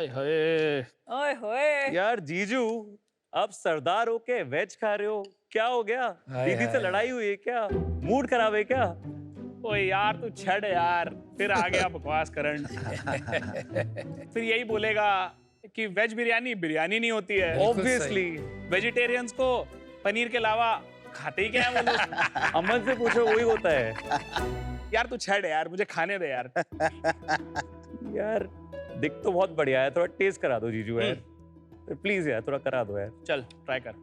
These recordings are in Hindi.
ओए होए ओए होए। यार जीजू, अब सरदार होके वेज खा रहे हो, क्या हो गया? दीदी से लड़ाई हुई है क्या? मूड खराब है क्या? ओए यार तू छड़ यार, फिर आ गया बकवास करण। फिर यही बोलेगा कि वेज बिरयानी बिरयानी नहीं होती है। ऑब्वियसली। वेजिटेरियंस को पनीर के अलावा खाते ही क्या है वो लोग। अमन से पूछो, वही होता है। यार तू छड़ यार, मुझे खाने दे यार। यार दिख तो बहुत बढ़िया है, थोड़ा टेस्ट करा दो जीजू यार, प्लीज यार थोड़ा करा दो यार। चल ट्राई कर।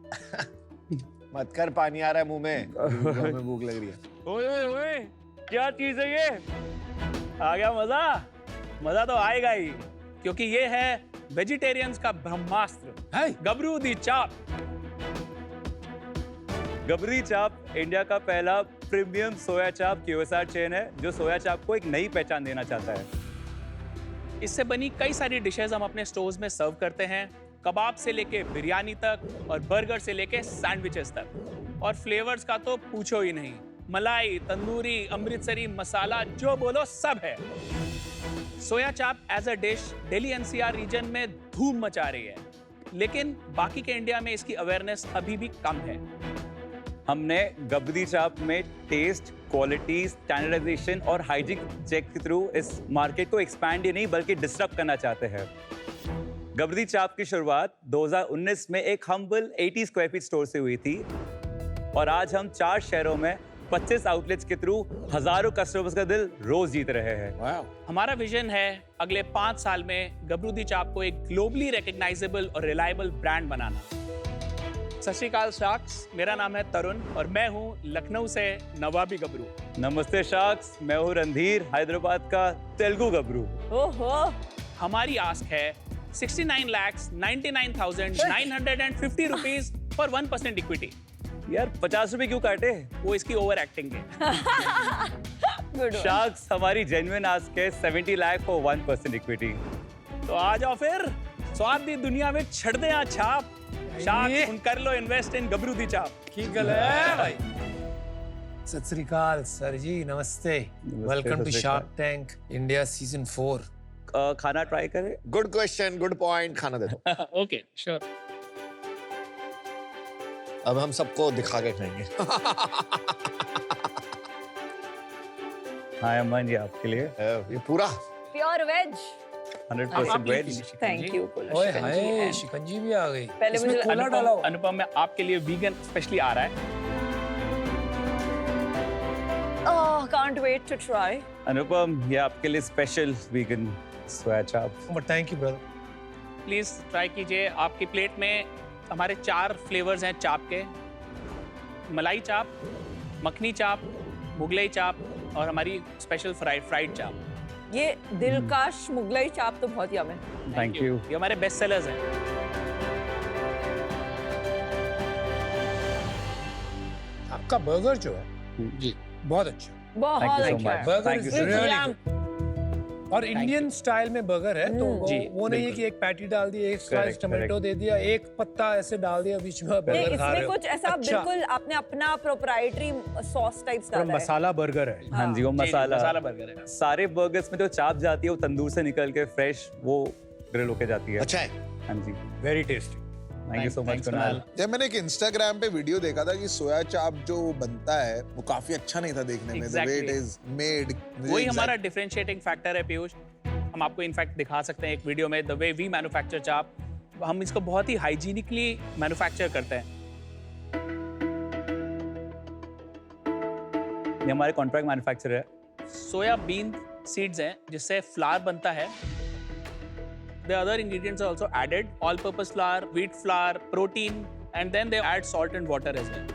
मत कर, पानी आ रहा है मुंह में। हमें भूख लग रही है। ओए ओए ओए, क्या चीज है ये? आ गया मजा? मजा तो आएगा ही, क्योंकि ये है वेजिटेरियंस का ब्रह्मास्त्र, गबरू दी चाप। गबरी चाप इंडिया का पहला प्रीमियम सोया चाप QSR चेन है, जो सोया चाप को एक नई पहचान देना चाहता है। इससे बनी कई सारी डिशेस हम अपने स्टोर्स में सर्व करते हैं, कबाब से लेके बिरयानी तक और बर्गर से लेके सैंडविचेस तक। और फ्लेवर्स का तो पूछो ही नहीं, मलाई, तंदूरी, अमृतसरी, मसाला, जो बोलो सब है। Soya chaap as a dish Delhi NCR region में धूम मचा रही है, लेकिन बाकी के इंडिया में इसकी अवेयरनेस अभी भी कम है। हमने गबरी चाप में टेस्ट, क्वालिटी, स्टैंडर्डाइजेशन और हाइजीन चेक के थ्रू इस मार्केट को एक्सपैंड ही नहीं बल्कि डिस्टर्ब करना चाहते हैं। गबरी चाप की शुरुआत 2019 में एक हम्बल 80 स्क्वायर फीट स्टोर से हुई थी, और आज हम 4 शहरों में 25 आउटलेट्स के थ्रू हजारों कस्टमर्स का दिल रोज जीत रहे हैं। हमारा विजन है अगले 5 साल में गबरू दी चाप को एक ग्लोबली रिकग्नाइजेबल और रिलायबल ब्रांड बनाना। सत श्री अकाल शाक्स, मेरा नाम है तरुण और मैं हूँ लखनऊ से नवाबी गबरू। नमस्ते शाक्स, मैं हूँ रणधीर, हैदराबाद का तेलुगु गबरू। ओहो। हमारी आस्क है 69,99,950 रुपीज फॉर 1% इक्विटी। यार 50 रुपए क्यों काटे? वो इसकी ओवर एक्टिंग है। शाक्स, हमारी जेन्युइन आस्क है 70 लाख फॉर 1% इक्विटी। तो आ जाओ फिर, स्वाद दी दुनिया में छड़ दे यहाँ छाप। शाक्स, उन कर लो इन्वेस्ट इन गबरू दी चाप। की गल है भाई। सत श्री अकाल सर जी, नमस्ते। Welcome to shark tank India season 4। खाना ट्राई करें? Good question, good point. खाना दे दो। Okay sure. अब हम सबको दिखा के खाएंगे। हाँ अमन, ये आपके लिए ये पूरा pure veg. 100% veg. Thank you. ओए हाय, शिकंजी भी आ गई। पहले इसमें मुझे कोला डाला हुआ। अनुपम में आपके लिए वीगन स्पेशली आ रहा है। ओह, कांट वेट टू ट्राई। अनुपम, ये आपके लिए स्पेशल वीगन सोया चाप। But thank you brother. Please try कीजिए। आपकी प्लेट में हमारे 4 फ्लेवर्स हैं चाप के, मलाई चाप, मखनी चाप, मुगलई चाप और हमारी स्पेशल फ्राइड चाप। ये दिलकश मुगलई चाप तो बहुत यम है। Thank you. ये हमारे बेस्ट सेलर्स हैं। आपका बर्गर जो है जी बहुत अच्छा। बहुत Thank you so अच्छा much. है। Burger Thank you is so really much. और इंडियन स्टाइल में बर्गर है, तो जी, वो नहीं है बिल्कुल। कि एक पैटी डाल दी, एक स्लाइस Correct, टमाटो दे दिया, एक पत्ता ऐसे डाल दिया बीच में, नहीं, बर्गर खा रहे इसमें हो। कुछ ऐसा अच्छा, बिल्कुल आपने अपना प्रोप्राइटरी सॉस टाइप्स पूरा डाला है। मसाला बर्गर है। हाँ जी, वो जी, मसाला मसाला बर्गर है। सारे बर्गर्स में जो चाप जाती है वो तंदूर से निकल के फ्रेश वो ग्रिल होके जाती है। अच्छा है। हाँ जी, very tasty. Thank you so much Thanks, Kunal. जब मैंने एक इंस्टाग्राम पे वीडियो देखा था कि सोया चाप जो बनता है वो काफी अच्छा नहीं था देखने में, the way it Exactly. Is made. वही हमारा डिफरेंशिएटिंग फैक्टर है पीयूष। हम आपको इनफैक्ट दिखा सकते हैं एक वीडियो में, द वे वी मैन्युफैक्चर चाप। हम इसको बहुत ही हाइजीनिकली मैन्युफैक्चर करते हैं। ये हमारे कॉन्ट्रैक्ट मैन्युफैक्चरर है। सोया बीन सीड्स हैं जिससे फ्लावर बनता है। The other ingredients are also added: all-purpose flour, wheat flour, protein, and then they add salt and water as well.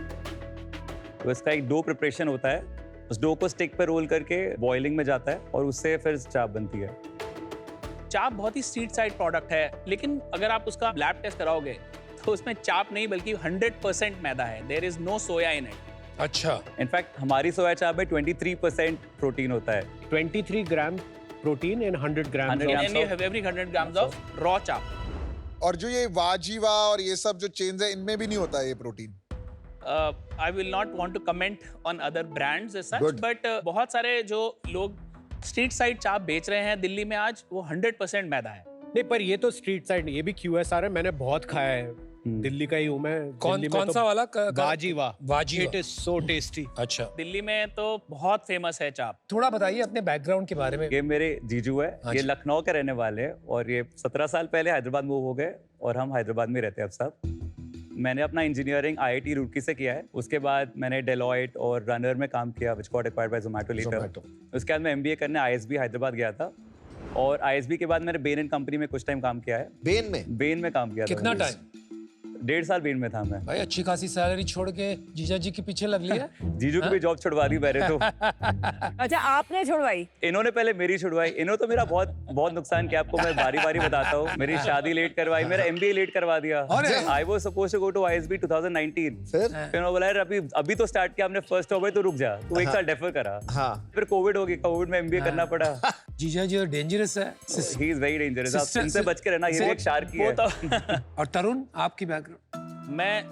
तो इसका एक डो प्रिपरेशन होता है, उस डो को स्टिक पे रोल करके बॉइलिंग में जाता है और उससे फिर चाप बनती है। चाप बहुत ही स्ट्रीट साइड प्रोडक्ट है, लेकिन अगर आप उसका लैब टेस्ट कराओगे तो उसमें चाप नहीं बल्कि 100% मैदा है। There is no soya in it. अच्छा, इनफैक्ट हमारी सोया चाप में 23% प्रोटीन होता है। 23 gram protein in 100 gram 100 And you have every 100 grams of raw chap. और जो ये वाजीवा और ये सब जो चेन्स है इनमें भी नहीं होता ये protein. I will not want to comment on other brands as such, Good. but बहुत सारे जो लोग स्ट्रीट साइड चाप बेच रहे हैं दिल्ली में आज, वो 100% मैदा है। नहीं, पर ये तो स्ट्रीट साइड, ये भी QSR है, मैंने बहुत खाया है। दिल्ली का ही हूँ मैं। कौन दिल्ली में कौन तो सा वाला वाजीवा। वाजीवा। It is so tasty. अच्छा, दिल्ली में तो बहुत फेमस है चाप। थोड़ा बताइए अपने बैकग्राउंड के बारे में। ये मेरे जीजू है, हाँ ये जी। लखनऊ के रहने वाले हैं और ये 17 साल पहले हैदराबाद मूव हो गए और हम हैदराबाद में रहते हैं अब सब। मैंने अपना इंजीनियरिंग IIT रुड़की से किया है। उसके बाद मैंने डेलॉयट और रनर में काम किया, which got acquired by Zomato later. Zomato। उसके बाद मैं MBA करने ISB हैदराबाद गया था और ISB के बाद मैंने बेन एंड कंपनी में कुछ टाइम काम किया है। बेन में काम किया था कितना मैंने। टाइम? 1.5 साल बेन में था मैं। भाई अच्छी खासी सैलरी छोड़ के जीजा जी के पीछे लग लिया। जीजू की भी जॉब छुड़वा दी मैंने तो। अच्छा, आपने छुड़वाई? इन्होंने पहले मेरी छुड़वाई। इन्होंने तो मेरा बहुत बहुत नुकसान किया, आपको मैं बारी बारी बताता हूँ। मेरी शादी लेट करवाई, मेरा MBA लेट करवा दिया। अरे! I was supposed to go to ISB 2019। फिर उन्होंने बोला यार अभी तो स्टार्ट किया हमने फर्स्ट हो गए तो रुक जा, तू 1 साल डेफर करा। हाँ फिर कोविड हो गई, कोविड में MBA करना पड़ा। जीजा जी डेंजरस है। ही इज वेरी डेंजरस, आप Sister- इनसे बच के रहना, ये भी एक शार्क ही वो है। तो और तरुण, आपकी बैकग्राउंड? मैं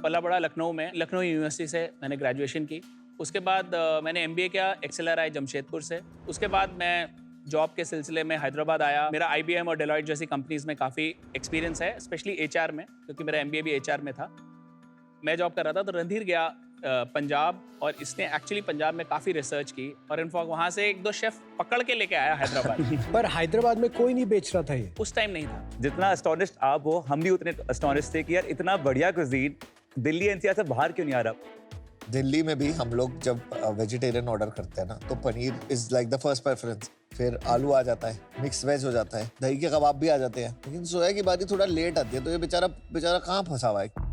पला बड़ा लखनऊ में, लखनऊ यूनिवर्सिटी से मैंने ग्रेजुएशन की। उसके बाद मैंने MBA किया XLRI जमशेदपुर से। उसके बाद मैं जॉब के सिलसिले में हैदराबाद आया। मेरा IBM और डेलॉयट जैसी कंपनीज में काफ़ी एक्सपीरियंस है, स्पेशली HR में, क्योंकि मेरा MBA भी HR में था। मैं जॉब कर रहा था तो रणधीर गया पंजाब, और इसने एक्चुअली पंजाब में काफ़ी रिसर्च की और इनफॉर्म वहाँ से 1-2 शेफ पकड़ के लेके आया हैदराबाद। पर हैदराबाद में कोई नहीं बेच रहा था ये। उस टाइम नहीं था। जितना एस्टोनिश्ड आप हो, हम भी उतने एस्टोनिश्ड थे कि यार इतना बढ़िया कुजीन दिल्ली NCR से बाहर क्यों नहीं आ रहा। दिल्ली में भी हम लोग जब वेजिटेरियन ऑर्डर करते हैं ना, तो paneer is like the first preference. फिर आलू आ जाता है, मिक्स वेज हो जाता है, दही के कबाब भी आ जाते हैं। लेकिन सोया की बारी थोड़ा लेट आती है, तो ये बेचारा कहाँ फंसा हुआ है।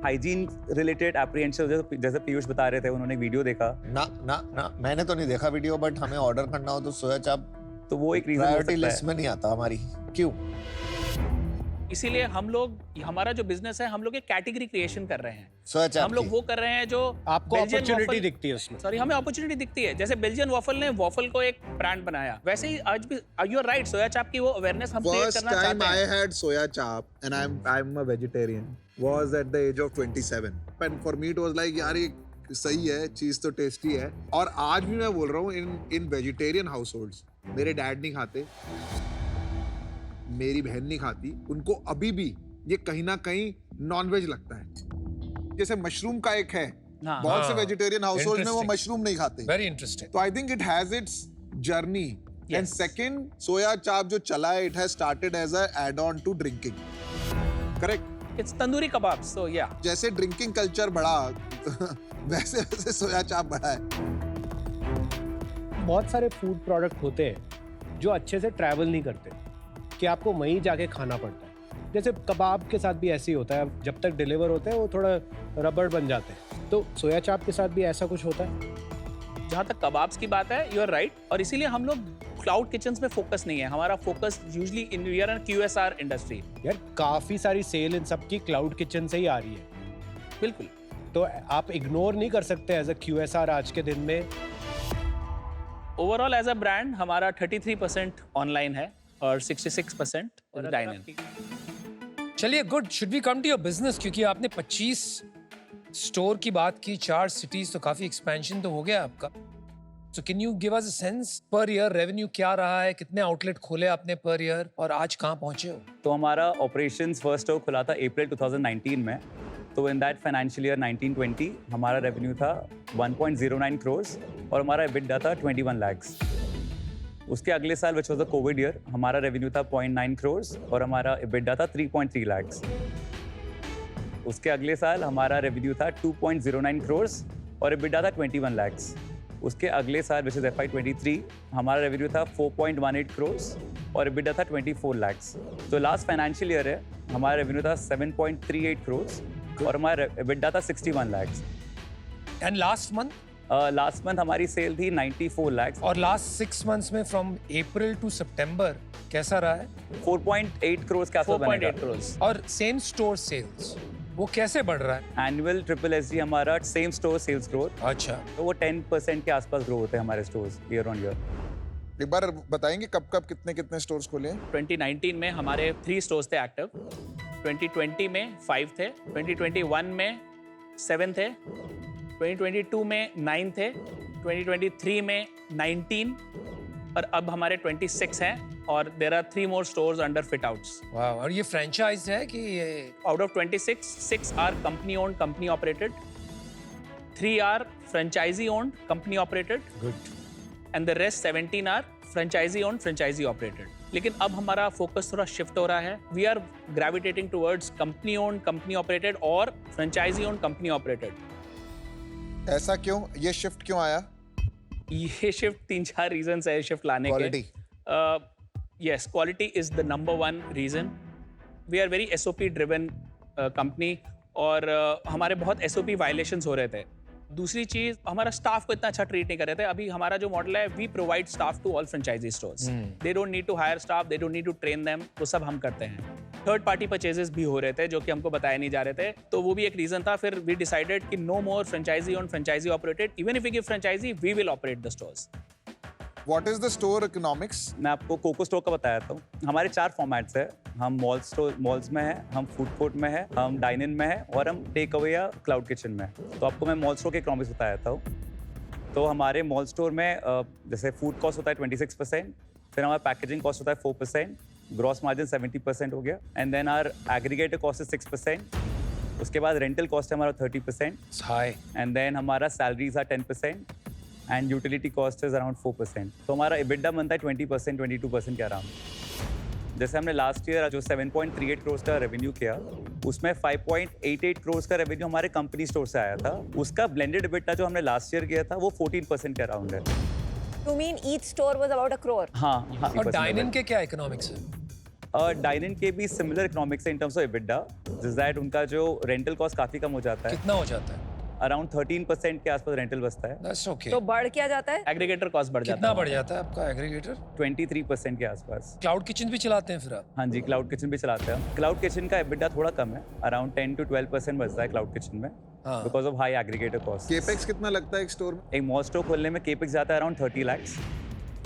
हाइजीन रिलेटेड एप्रीहेंशन, जैसे पीयूष बता रहे थे, उन्होंने वीडियो देखा ना मैंने तो नहीं देखा वीडियो, बट हमें ऑर्डर करना हो तो सोया चाप तो वो एक रीजन हो प्रायोरिटी सकता लिस्ट है। में नहीं आता हमारी। क्यों? इसीलिए हम लोग, हमारा जो बिजनेस है, हम लोग एक कैटेगरी क्रिएशन कर रहे हैं। सोया चाप हम लोग वो कर रहे हैं जो आपको Belgian अपॉर्चुनिटी waffle- दिखती है उसमें। सॉरी, हमें अपॉर्चुनिटी दिखती है। जैसे बेल्जियन वॉफल ने वॉफल को एक ब्रांड बनाया, वैसे ही आज भी यू आर राइट, सोया चाप की वो अवेयरनेस हम क्रिएट First करना time चाहते I हैं। had soya chap and I'm a vegetarian was at the age of 27. And for me it was like यार ये सही है, चीज तो टेस्टी है। और आज भी मैं बोल रहा हूँ इन वेजिटेरियन हाउसहोल्ड्स, मेरे डैड नहीं खाते, मेरी बहन नहीं खाती, उनको अभी भी ये कहीं ना कहीं नॉनवेज लगता है। जैसे मशरूम का एक है, हाँ। बहुत से हाँ, वेजिटेरियन हाउसहोल्ड में वो interesting। मशरूम नहीं खाते। Very interesting. तो I think it has its journey. And Yes. Second, soya chaap जो चला है, it has started as a add on to drinking. Correct? It's tandoori kebab, so या जैसे ड्रिंकिंग कल्चर बढ़ा वैसे वैसे सोया चाप बढ़ा है। बहुत सारे फूड प्रोडक्ट होते हैं जो अच्छे से ट्रैवल नहीं करते, कि आपको वहीं जाके खाना पड़ता है। जैसे कबाब के साथ भी ऐसे ही होता है, जब तक डिलीवर होते हैं वो थोड़ा रबड़ बन जाते हैं। तो सोया चाप के साथ भी ऐसा कुछ होता है? जहाँ तक कबाब्स की बात है, यू आर राइट। और इसीलिए हम लोग क्लाउड किचन्स में फोकस नहीं है। हमारा focus usually in we are an QSR industry. यार काफी सारी सेल इन सबकी क्लाउड किचन से ही आ रही है, बिल्कुल। तो आप इग्नोर नहीं कर सकते एज अ QSR आज के दिन में। ओवरऑल एज अ ब्रांड हमारा 33% ऑनलाइन है और 66% डाइन इन। चलिए, good. Should we come to your business, क्योंकि आपने 25 स्टोर की बात की, 4 सिटीज, तो काफी एक्सपेंशन तो हो गया आपका। So can you give us a sense per year revenue क्या रहा है, कितने आउटलेट खोले आपने पर ईयर, और आज कहाँ पहुंचे हो? तो हमारा ऑपरेशंस फर्स्ट स्टोर खुला था अप्रैल 2019 में। तो इन दैट फाइनेंशियल ईयर 1920 हमारा रेवेन्यू था 1.09 करोर्स और हमारा EBITDA था 21 lakhs। उसके अगले साल which was the Covid year, हमारा रेवेन्यू था 0.9 करोर्स और हमारा EBITDA था 3.3 lakhs। उसके अगले साल हमारा रेवेन्यू था 2.09 करोर्स और EBITDA था 21 lakhs। उसके अगले साल विच इज FY23 हमारा रेवेन्यू था 4.18 करोर्स और EBITDA था 24 lakhs। तो लास्ट फाइनेंशियल ईयर है, हमारा रेवेन्यू था 7.38 करोर्स और हमारा EBITDA था 61 lakhs। And last month? Last month हमारी सेल थी 94 lakhs। और लास्ट 6 months में फ्रॉम अप्रैल टू सितंबर कैसा रहा है? 4.8 करोड़ के आसपास 4.8 करोड़। और सेम स्टोर सेल्स वो कैसे बढ़ रहा है? एनुअल SSSG हमारा सेम स्टोर सेल्स ग्रोथ, अच्छा, तो वो 10% के आसपास ग्रो होते हैं हमारे स्टोर्स ईयर ऑन ईयर। एक बार बताएंगे कब कब कितने कितने स्टोर्स खोले हैं? 2019 में हमारे 3 स्टोर्स थे एक्टिव, 2020 में 5 थे, 2021 में 7 थे, 2022 में 9 थे, 2023 में 19, और अब हमारे 26 हैं और there are 3 more stores under fit outs. वाह, और ये फ्रेंचाइज है कि ये Out of 26, 6 are company owned, company operated. 3 are franchisee owned, company operated. Good? And the rest 17 are franchisee owned, franchisee operated. लेकिन अब हमारा फोकस थोड़ा शिफ्ट हो रहा है. We are gravitating towards company owned, company operated और franchisee owned, company operated. ऐसा क्यों? ये शिफ्ट क्यों आया? ये शिफ्ट 3-4 रीजंस है शिफ्ट लाने Quality. के. Yes, quality is the number 1 reason. We are very SOP driven company और हमारे बहुत SOP वायलेशंस हो रहे थे. दूसरी चीज, हमारा स्टाफ को इतना अच्छा ट्रीट नहीं कर रहे थे. अभी हमारा जो मॉडल है, we provide staff to all franchisee stores. They don't need to hire staff, they don't need to train them. वो सब हम करते हैं. थर्ड पार्टी परचेजेस भी हो रहे थे जो कि हमको बताए नहीं जा रहे थे, तो वो भी एक रीजन था. फिर वी डिसाइडेड कि no more franchisee on franchisee operated. Even if we give franchisee, we will operate the stores. What is the store economics? मैं आपको कोको स्टोर का बताया था. हमारे 4 फॉर्मेट्स है. हम मॉल्स में है, हम फूड कोर्ट में है, हम डाइन इन में है और हम टेक अवे या क्लाउड किचन में है. तो आपको मैं मॉल स्टोर के इकोनॉमिक्स बताया था. तो हमारे मॉल स्टोर में जैसे फूड कॉस्ट होता है 26%, फिर हमारा पैकेजिंग कॉस्ट होता है 4%, ग्रॉस मार्जिन 70% हो गया, and then our aggregator cost है 6%. उसके बाद रेंटल कॉस्ट है हमारा 30%, हाई. एंड देन हमारा salaries are 10% and utility cost is around 4%. तो हमारा EBITDA बनता है 20%, 22% के अराउंड. जैसे हमने लास्ट ईयर जो 7.38 करोड़ का रेवेन्यू किया, उसमें 5.88 करोड़ का रेवेन्यू हमारे कंपनी स्टोर से आया था. उसका ब्लेंडेड EBITDA जो हमने लास्ट ईयर किया था वो 14% के अराउंड है. You mean each store was about a crore? हाँ. और डाइन इन के क्या इकोनॉमिक्स है? डाइन इन के भी सिमिलर इकोनॉमिक्स है इन टर्म्स ऑफ EBITDA. जिस दैट उनका जो रेंटल कॉस्ट काफी कम हो जाता है. कितना हो जाता है? अराउंड 13% के आसपास रेंटल बचता है. That's okay. तो बढ़ क्या जाता है? एग्रीगेटर कॉस्ट बढ़ जाता कितना है. बढ़ जाता है आपका एग्रीगेटर? 23% के आसपास. क्लाउड किचन भी चलाते हैं फिर आप? हाँ जी, क्लाउड किचन भी चलाते हैं. क्लाउड किचन का EBITDA थोड़ा कम है, अराउंड 10 to 12% बचता है क्लाउड किचन में, हाँ. Because of high aggregator cost. Capex कितना लगता है एक स्टोर में? एक मॉल स्टोर खोलने में केपेक्स जाता है अराउंड 30 lakhs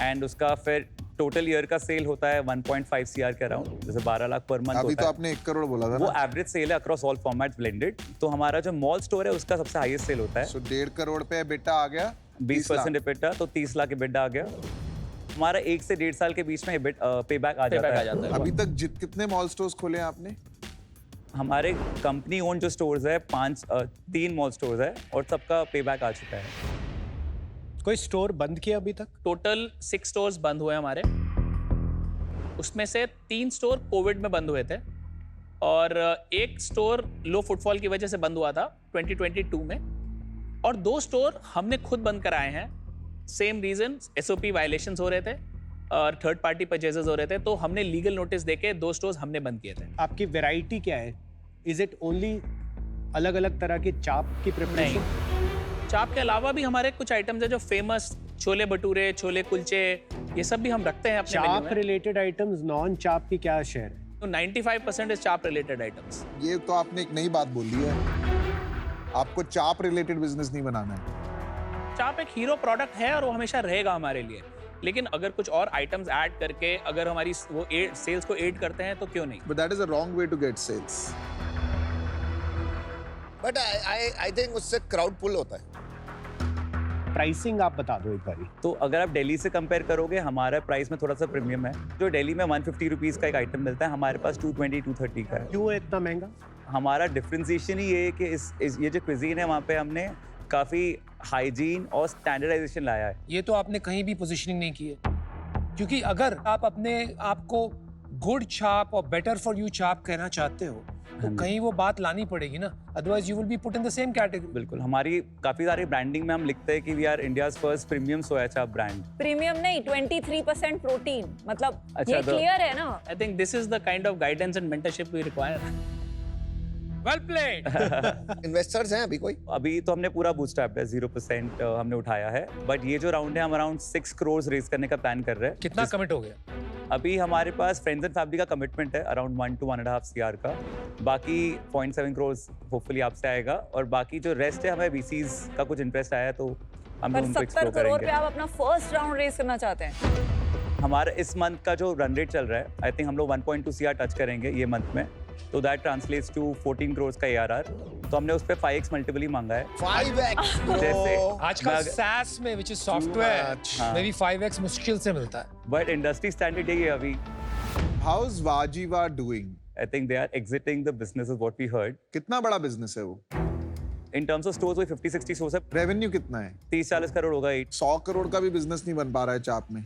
एंड उसका फिर टोटल ईयर का सेल होता है 1.5 CR के अराउंड, जैसे 12 लाख पर मंथ अभी होता तो है. आपने 1 करोड़ बोला था वो ना? एवरेज सेल है अक्रॉस ऑल फॉर्मेट्स ब्लेंडेड. तो हमारा जो मॉल स्टोर है उसका सबसे हाईएस्ट सेल होता है. सो 1.5 करोड़ पे बेटा आ गया 20% EBITDA, तो 30 लाख EBITDA आ गया. हमारा 1 से 1.5 साल के बीच में पेबैक आ जाता है. अभी तक कितने मॉल स्टोर्स खोले हैं आपने? हमारे कंपनी ओन जो स्टोर्स है 3 मॉल स्टोर्स है और सबका पेबैक आ चुका है. कोई स्टोर बंद किया अभी तक? टोटल 6 स्टोर्स बंद हुए हमारे. उसमें से 3 स्टोर कोविड में बंद हुए थे और 1 स्टोर लो फुटफॉल की वजह से बंद हुआ था 2022 में, और 2 स्टोर हमने खुद बंद कराए हैं. सेम रीजन, SOP वायलेशंस हो रहे थे और थर्ड पार्टी परचेजेस हो रहे थे, तो हमने लीगल नोटिस देके 2 स्टोर्स हमने बंद किए थे. आपकी वैरायटी क्या है? इज इट ओनली अलग अलग तरह की चाप की प्रिपरेशन? नहीं, चाप के अलावा भी हमारे कुछ आइटम्स है जो फेमस, छोले भटूरे, छोले कुलचे, ये सब भी हम रखते हैं अपने मेन्यू चाप में. रिलेटेड आइटम्स, नॉन चाप की क्या शेयर है? तो 95% इज चाप रिलेटेड आइटम्स. ये तो आपने एक नई बात बोली है. आपको चाप रिलेटेड बिजनेस नहीं बनाना है. चाप एक हीरो प्रोडक्ट है और वो हमेशा रहेगा हमारे लिए, लेकिन अगर कुछ और आइटम्स ऐड करके अगर हमारी वो सेल्स को एड करते हैं तो क्यों नहीं. But that is a wrong way to get sales. But I think उससे क्राउड पुल होता है. प्राइसिंग आप बता दो एक बारी. तो अगर आप दिल्ली से कंपेयर करोगे, हमारा प्राइस में थोड़ा सा प्रीमियम है. जो दिल्ली में 150 रुपीज़ का एक आइटम मिलता है, हमारे पास 220, 230 का है. क्यों है इतना महंगा? हमारा डिफ्रेंसिएशन ही ये है कि ये जो क्विजीन है वहाँ पे हमने काफ़ी हाइजीन और स्टैंडर्डाइजेशन लाया है. ये तो आपने कहीं भी पोजीशनिंग नहीं की है, क्योंकि अगर आप अपने आप को गुड चाप और बेटर फॉर यू चाप कहना चाहते हो तो कहीं वो बात लानी पड़ेगी ना, otherwise you will be put in the same category. बिल्कुल. हमारी काफ़ी सारी ब्रांडिंग में हम लिखते हैं कि we are India's first premium soya chaap brand. Premium नहीं, 23% प्रोटीन, मतलब अच्छा, ये तो- क्लियर है ना? I think this is the kind of guidance and mentorship we require. Well played. Investors हैं अभी कोई? अभी तो हमने पूरा बूटस्ट्रैप है, 0% हमने उठाया है. बट ये जो राउंड है हम अराउंड 6 करोड़ रेज करने का प्लान कर रहे हैं. कितना कमिट हो गया? अभी हमारे पास फ्रेंड्स एंड फैमिली का कमिटमेंट है अराउंड 1 to 1.5 CR का. बाकी 0.7 करोड़ होपफुली आपसे आएगा, और बाकी जो रेस्ट है हमें VCs का कुछ इंटरेस्ट आया है तो हम पर उनको 70 एक्सप्लोर करोड़ पे करेंगे. आप अपना फर्स्ट राउंड रेस करना चाहते हैं? हमारा इस मंथ का जो रन रेट चल रहा है, आई थिंक हम लोग 1.2 CR टच करेंगे ये मंथ में. तो दैट ट्रांसलेट्स टू 14 crores का ARR। तो हमने उस पे 5x मल्टीपल ही मांगा है। 5x जैसे आजकल SaaS में which is software much. में भी 5x मुश्किल से मिलता है। बट इंडस्ट्री स्टैंडर्ड यही है अभी। How's Vajiva doing? I think they are exiting the business is what we heard. कितना बड़ा बिजनेस है वो? In terms of stores, वो 50-60 stores है। रेवेन्यू कितना है? 30-40 करोड़ होगा। 100 करोड़ का भी बिजनेस नहीं बन पा रहा है चाप में,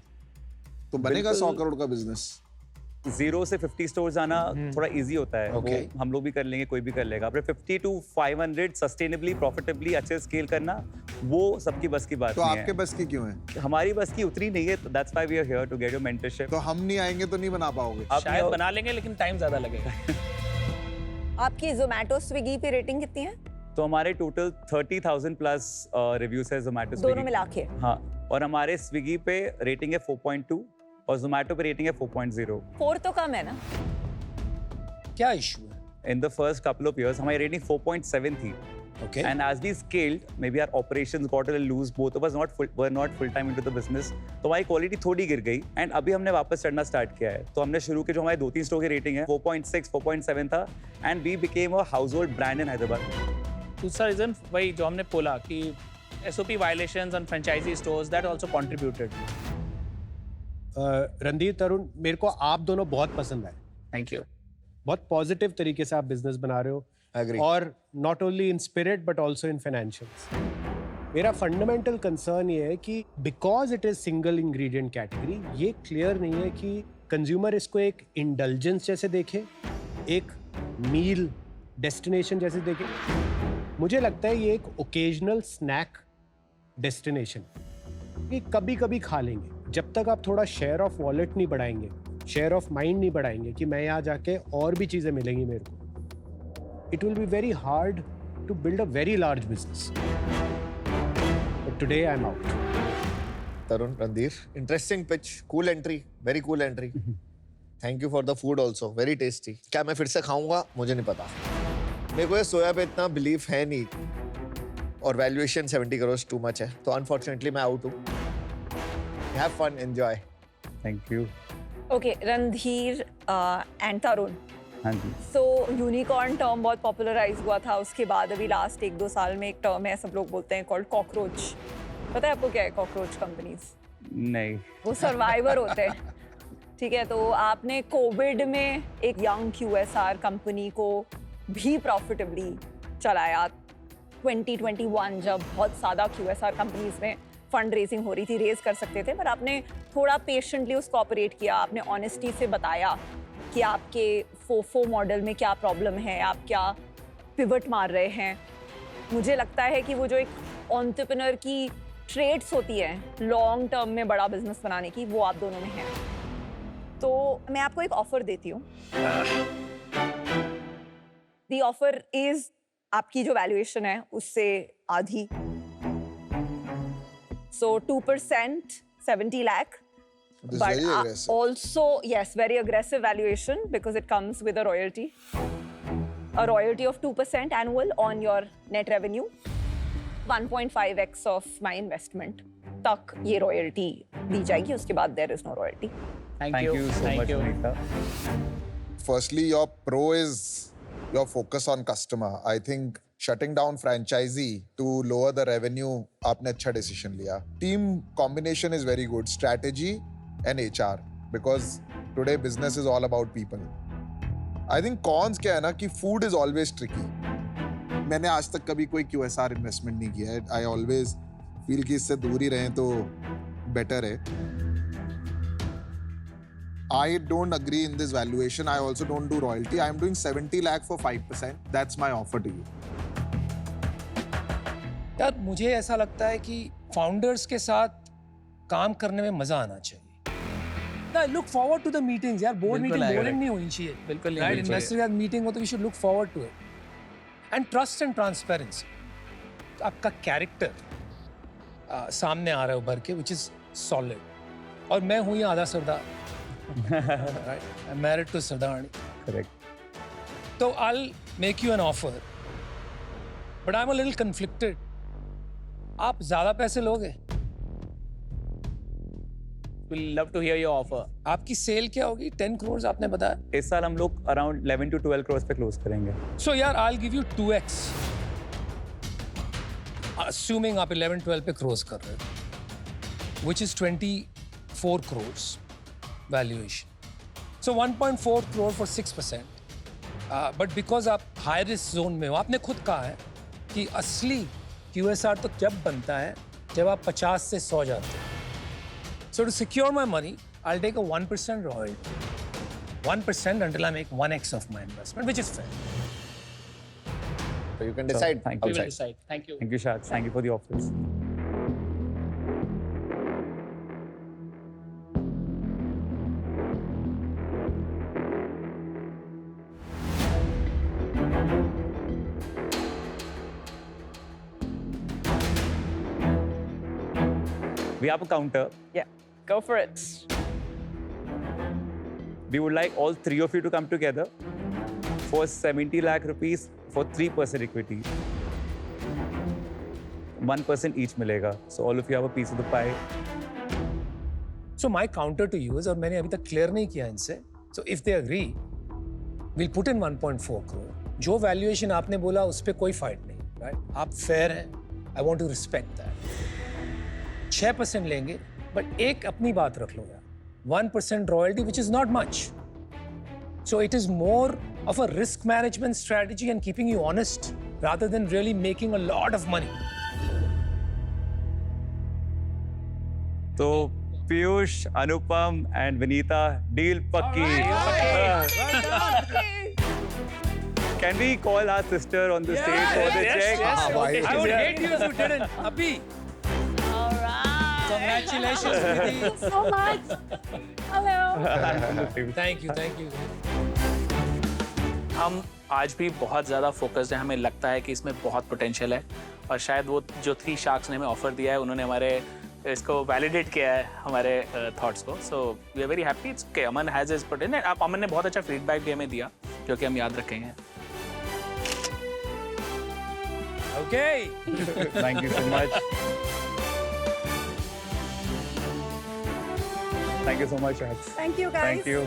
तो बनेगा 100 करोड़ का बिजनेस। 0 से 50 स्टोर्स आना थोड़ा इजी होता है। Okay. वो हम लोग भी कर लेंगे, कोई भी कर लेगा। पर 50 to 500 सस्टेनेबली प्रॉफिटेबली अच्छे स्केल करना, वो सबकी बस की बात तो नहीं आपके है। बस की क्यों है? हमारी बस की उतनी नहीं है। That's why we are here to get your mentorship. तो हम नहीं आएंगे तो नहीं बना पाओगे। आप शायद बना लेंगे लेकिन टाइम ज्यादा लगेगा। आपकी जोमेटो स्विगी पे रेटिंग कितनी है? तो हमारे टोटल 30,000 प्लस रिव्यूज है जोमेटो दोनों मिला के? हाँ, और हमारे स्विगी पे रेटिंग है 4.2 और जोमेटो पे रेटिंग है 4.0। 4 तो कम है ना? क्या इशू है? In the first couple of years, हमारी रेटिंग 4.7 थी। Okay. And as we scaled, maybe our operations got a little loose. Both of us were not full time into the business. तो हमारी क्वालिटी थोड़ी गिर गई एंड अभी हमने वापस चढ़ना स्टार्ट किया है। तो हमने शुरू के जो हमारे 2-3 स्टोर की रेटिंग है 4.6, 4.7 था and we became a household brand in Hyderabad. दूसरा रीजन वही जो हमने बोला कि SOP violations and franchisee stores that also contributed. Randhir, तरुण, मेरे को आप दोनों बहुत पसंद आए। Thank you. बहुत पॉजिटिव तरीके से आप बिजनेस बना रहे हो। Agree. और not only in spirit but also in financials. मेरा फंडामेंटल कंसर्न ये है कि because it is single ingredient category, ये क्लियर नहीं है कि कंज्यूमर इसको एक इंडल्जेंस जैसे देखे, एक मील डेस्टिनेशन जैसे देखे। मुझे लगता है ये एक ओकेजनल स्नैक डेस्टिनेशन, ये कभी कभी खा लेंगे। जब तक आप थोड़ा शेयर ऑफ वॉलेट नहीं बढ़ाएंगे, शेयर ऑफ माइंड नहीं बढ़ाएंगे कि मैं यहाँ जाके और भी चीज़ें मिलेंगी मेरे को, it will be very hard to build a very large business. But today I'm out. Tarun, Randhir, interesting pitch, cool entry, very cool entry. Thank you for the food also, very tasty. क्या मैं फिर से खाऊंगा? मुझे नहीं पता। मेरे को ये सोया पे इतना बिलीफ है नहीं और वैल्यूएशन 70 करोड़ टू मच है, तो अनफॉर्चुनेटली मैं आउट हूँ। Have fun, enjoy. Thank you. Okay, Randhir and Tarun, हाँ जी। सो यूनिकॉर्न टर्म बहुत पॉपुलराइज हुआ था। उसके बाद अभी लास्ट 1-2 साल में एक टर्म है, सब लोग बोलते हैं, कॉल्ड कॉकरोच। पता है आपको क्या है कॉकरोच कंपनीज? नहीं। वो सर्वाइवर होते हैं। ठीक है, तो आपने कोविड में एक यंग QSR कंपनी को भी प्रॉफिटेबली चलाया। 2021 जब बहुत ज़्यादा QSR कंपनीज में फंड रेजिंग हो रही थी, रेज कर सकते थे, पर आपने थोड़ा पेशेंटली उसको ऑपरेट किया। आपने ऑनेस्टी से बताया कि आपके फोफो मॉडल में क्या प्रॉब्लम है, आप क्या पिवट मार रहे हैं। मुझे लगता है कि वो जो एक एंटरप्रेन्योर की ट्रेड्स होती है लॉन्ग टर्म में बड़ा बिजनेस बनाने की, वो आप दोनों में है। तो मैं आपको एक ऑफर देती हूँ। द ऑफर इज आपकी जो वैल्यूएशन है उससे आधी, so 2%, 70 lakh. This is But very aggressive. also, yes, very aggressive valuation because it comes with a royalty. A royalty of 2% annual on your net revenue. 1.5x of my investment तक ये royalty दी जाएगी, उसके बाद there is no royalty. Thank you. so Thank much, you. Anita. Firstly, your pro is your focus on customer. I think shutting down franchisee to lower the revenue, आपने अच्छा decision लिया. Team combination is very good. Strategy and HR, because today business is all about people. I think cons क्या है ना कि food is always tricky. मैंने आज तक कभी कोई QSR investment नहीं किया है. I always feel कि इससे दूर ही रहें तो better है. I don't agree in this valuation. I also don't do royalty. I am doing 70 lakh for 5%. That's my offer to you. यार मुझे ऐसा लगता है कि फाउंडर्स के साथ काम करने में मजा आना चाहिए। I look forward to the meetings यार, बोर्ड बिल्कुल मीटिंग आएगा। बोरिंग नहीं होनी चाहिए। बिल्कुल नहीं राइट, होनी चाहिए। इन्वेस्टर के साथ मीटिंग हो तो we should look forward to it. And trust and transparency, आपका कैरेक्टर सामने आ रहा है उभर के, विच इज सॉलिड। और मैं हूँ ये आधा sardar, right, married to sardarni. Correct. तो I'll make you an offer, but I'm a little conflicted. आप ज्यादा पैसे लोगे We'll love to hear your offer. आपकी सेल क्या होगी? 10 crores आपने बताया. इस साल हम लोग अराउंड 11 to 12 crores पे क्लोज करेंगे. So यार, I'll give you 2x. Assuming आप 11-12 पे क्लोज कर रहे हो, which is 24 crores valuation. So 1.4 crore for 6%. But because आप high risk zone में हो, आपने खुद कहा है कि असली QSR तो जब बनता है जब आप 50 से 100 जाते हो. So to secure my money, I'll take a 1% royalty. 1% until I make 1x of my investment, which is fair. So you can decide thank you. We will outside. decide. Thank you. Thank you, Shad. Thank you for the offers. We have a counter. Yeah, go for it. We would like all three of you to come together for 70 lakh rupees for 3% equity. 1% each मिलेगा. So all of you have a piece of the pie. So my counter to you is, और मैंने अभी तक clear नहीं किया इनसे. So if they agree, we'll put in 1.4 crore. जो valuation आपने बोला उस पे कोई fight नहीं, right? आप fair हैं. I want to respect that. 6% लेंगे, but एक अपनी बात रख लो यार. 1% royalty, which is not much. So it is more of a risk management strategy and keeping you honest rather than really making a lot of money. So Piyush, Anupam, and Vinita, deal pakki. Can we call our sister on the stage for the check? Okay. I would hate you if you didn't. Abhi, All right. congratulations, Vidhi. Thank you so much. Hello. Thank you, thank you. हम आज भी बहुत ज़्यादा फोकस्ड हैं. हमें लगता है कि इसमें बहुत पोटेंशियल है और शायद वो जो 3 शार्क्स ने हमें ऑफर दिया है उन्होंने हमारे इसको वैलिडेट किया है हमारे थॉट्स को. So we are very happy. It's okay. Aman has his potential. आप अमन ने बहुत अच्छा फीडबैक भी हमें दिया जो कि हम याद रखेंगे. Okay. Thank you so much. Thank you so much, Shad. Thank you, guys. Thank you.